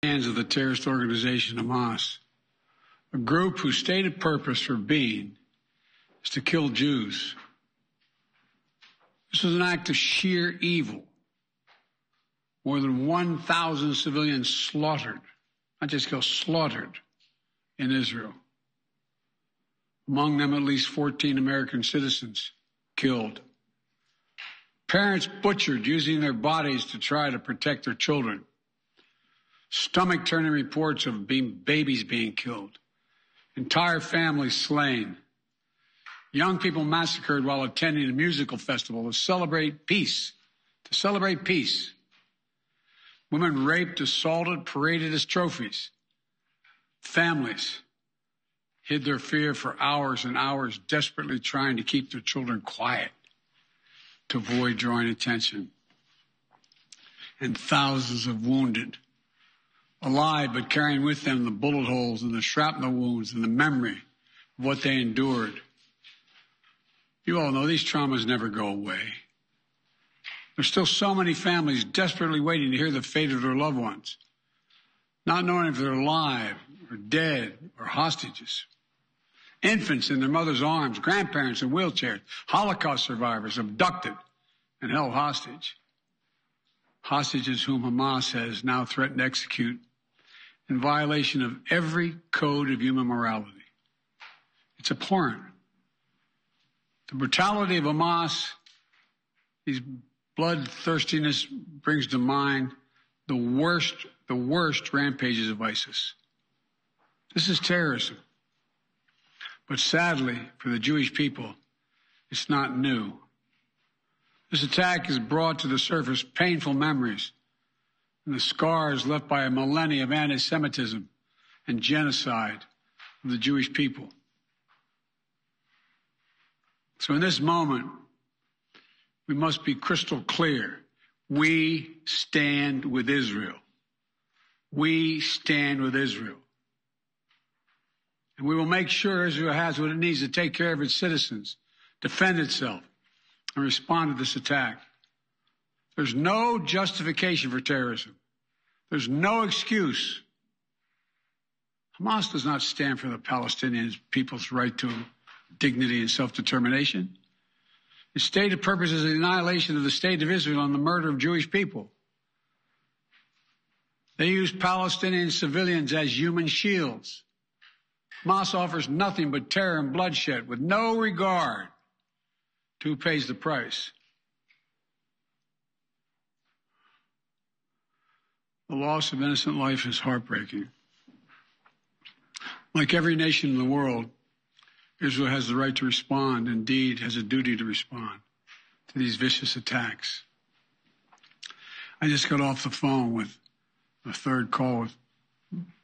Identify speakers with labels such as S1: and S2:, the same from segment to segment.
S1: hands of the terrorist organization Hamas, a group whose stated purpose for being is to kill Jews. This was an act of sheer evil. More than 1,000 civilians slaughtered, not just killed, slaughtered in Israel. Among them, at least 14 American citizens killed. Parents butchered using their bodies to try to protect their children. Stomach-turning reports of babies being killed. Entire families slain. Young people massacred while attending a musical festival to celebrate peace. Women raped, assaulted, paraded as trophies. Families hid their fear for hours and hours, desperately trying to keep their children quiet to avoid drawing attention. And thousands of wounded, alive but carrying with them the bullet holes and the shrapnel wounds and the memory of what they endured. You all know these traumas never go away. There's still so many families desperately waiting to hear the fate of their loved ones, not knowing if they're alive or dead or hostages. Infants in their mother's arms, grandparents in wheelchairs, Holocaust survivors abducted and held hostage. Hostages whom Hamas has now threatened to execute in violation of every code of human morality. It's abhorrent. The brutality of Hamas, these bloodthirstiness brings to mind the worst rampages of ISIS. This is terrorism. But sadly, for the Jewish people, it's not new. This attack has brought to the surface painful memories and the scars left by a millennia of anti-Semitism and genocide of the Jewish people. So in this moment, we must be crystal clear. We stand with Israel. We stand with Israel. And we will make sure Israel has what it needs to take care of its citizens, defend itself, and respond to this attack. There's no justification for terrorism. There's no excuse. Hamas does not stand for the Palestinian people's right to dignity and self-determination. Its stated purpose is the annihilation of the state of Israel and the murder of Jewish people. They use Palestinian civilians as human shields. Hamas offers nothing but terror and bloodshed with no regard to who pays the price. The loss of innocent life is heartbreaking. Like every nation in the world, Israel has the right to respond, indeed has a duty to respond to these vicious attacks. I just got off the phone with a third call with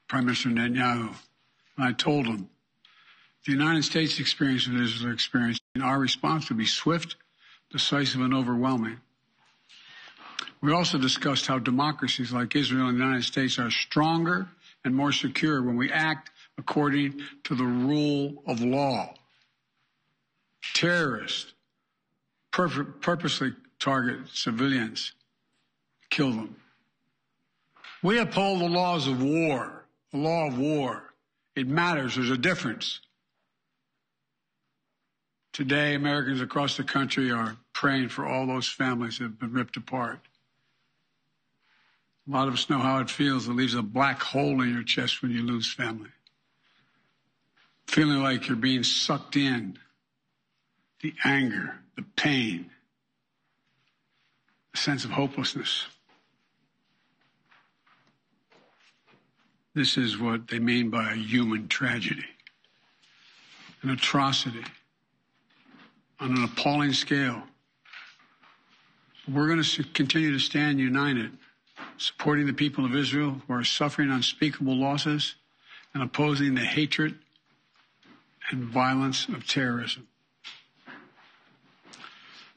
S1: Prime Minister Netanyahu, and I told him the United States experience what Israel experienced, and our response would be swift, decisive, and overwhelming. We also discussed how democracies like Israel and the United States are stronger and more secure when we act according to the rule of law. Terrorists purposely target civilians, kill them. We uphold the laws of war, the law of war. It matters. There's a difference. Today, Americans across the country are praying for all those families that have been ripped apart. A lot of us know how it feels. It leaves a black hole in your chest when you lose family. Feeling like you're being sucked in. The anger, the pain, the sense of hopelessness. This is what they mean by a human tragedy, an atrocity on an appalling scale. We're going to continue to stand united, supporting the people of Israel who are suffering unspeakable losses and opposing the hatred and violence of terrorism.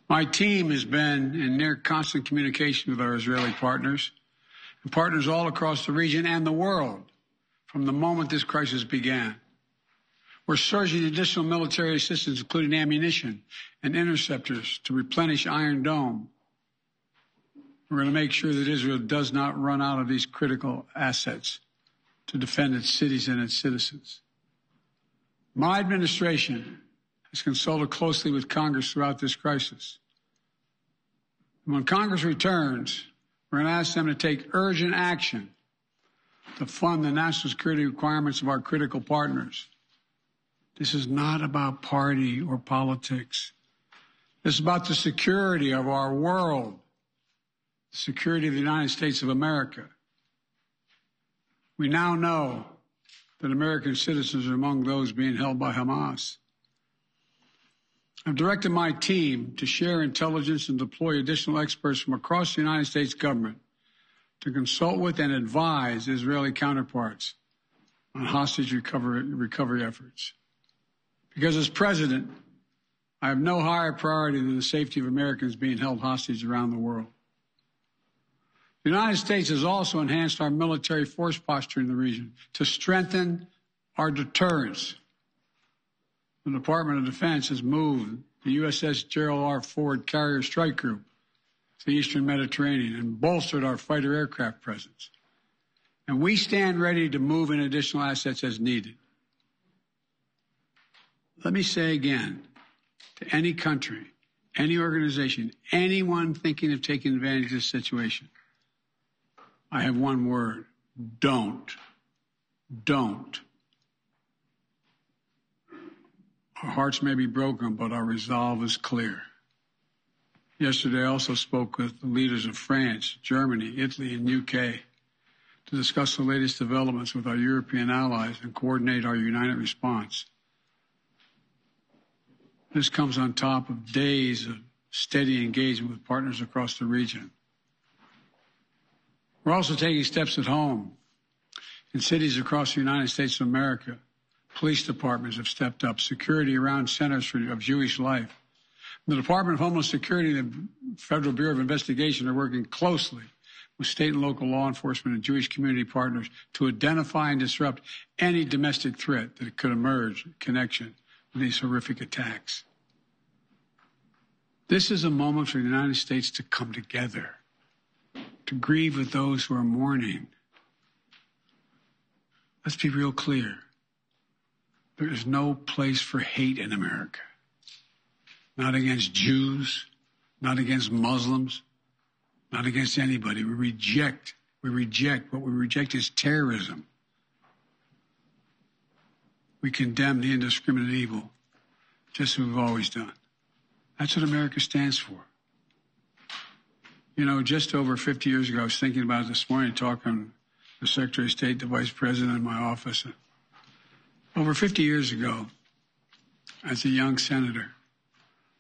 S1: My team has been in near constant communication with our Israeli partners and partners all across the region and the world from the moment this crisis began. We're surging additional military assistance, including ammunition and interceptors, to replenish Iron Dome. We're going to make sure that Israel does not run out of these critical assets to defend its cities and its citizens. My administration has consulted closely with Congress throughout this crisis. And when Congress returns, we're going to ask them to take urgent action to fund the national security requirements of our critical partners. This is not about party or politics. This is about the security of our world, the security of the United States of America. We now know that American citizens are among those being held by Hamas. I've directed my team to share intelligence and deploy additional experts from across the United States government to consult with and advise Israeli counterparts on hostage recovery efforts. Because as president, I have no higher priority than the safety of Americans being held hostage around the world. The United States has also enhanced our military force posture in the region to strengthen our deterrence. The Department of Defense has moved the USS Gerald R. Ford Carrier Strike Group to the Eastern Mediterranean and bolstered our fighter aircraft presence. And we stand ready to move in additional assets as needed. Let me say again, to any country, any organization, anyone thinking of taking advantage of this situation, I have one word: don't. Don't. Our hearts may be broken, but our resolve is clear. Yesterday, I also spoke with the leaders of France, Germany, Italy, and UK to discuss the latest developments with our European allies and coordinate our united response. This comes on top of days of steady engagement with partners across the region. We're also taking steps at home. In cities across the United States of America, police departments have stepped up security around centers of Jewish life. The Department of Homeland Security and the Federal Bureau of Investigation are working closely with state and local law enforcement and Jewish community partners to identify and disrupt any domestic threat that could emerge in connection with these horrific attacks. This is a moment for the United States to come together, to grieve with those who are mourning. Let's be real clear. There is no place for hate in America. Not against Jews, not against Muslims, not against anybody. We reject. What we reject is terrorism. We condemn the indiscriminate evil, just as we've always done. That's what America stands for. You know, just over 50 years ago, I was thinking about it this morning, talking to the Secretary of State, the Vice President in my office. Over 50 years ago, as a young senator,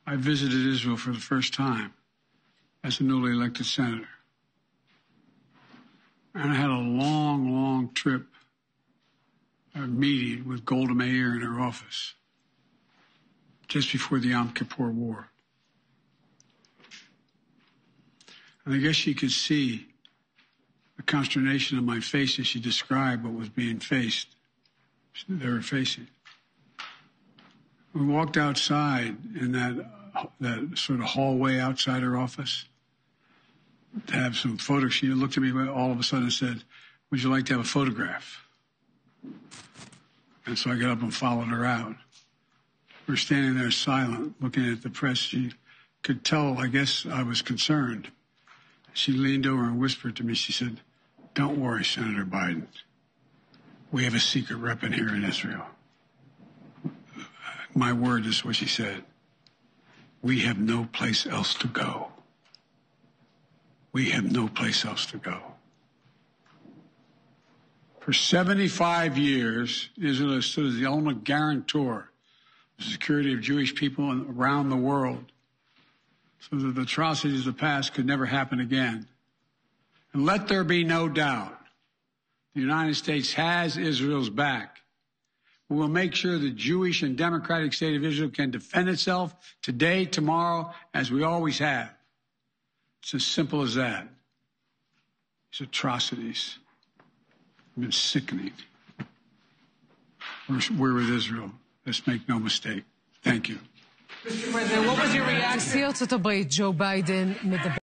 S1: I visited Israel for the first time as a newly elected senator. And I had a long, long trip, a meeting with Golda Meir in her office just before the Yom Kippur War. And I guess she could see the consternation on my face as she described what was being faced. They were facing. We walked outside in that sort of hallway outside her office to have some photos. She looked at me all of a sudden and said, "Would you like to have a photograph?" And so I got up and followed her out. We were standing there silent, looking at the press. She could tell, I guess, I was concerned. She leaned over and whispered to me. She said, "Don't worry, Senator Biden. We have a secret rep in here in Israel." My word is what she said. We have no place else to go. We have no place else to go. For 75 years, Israel has stood as the ultimate guarantor of the security of Jewish people around the world, so that the atrocities of the past could never happen again. And let there be no doubt, the United States has Israel's back. We will make sure the Jewish and democratic state of Israel can defend itself today, tomorrow, as we always have. It's as simple as that. These atrocities have been sickening. We're with Israel. Let's make no mistake. Thank you.
S2: Mr. President, what was your reaction? נשיא ארצות הברית ג'ו ביידן מדבר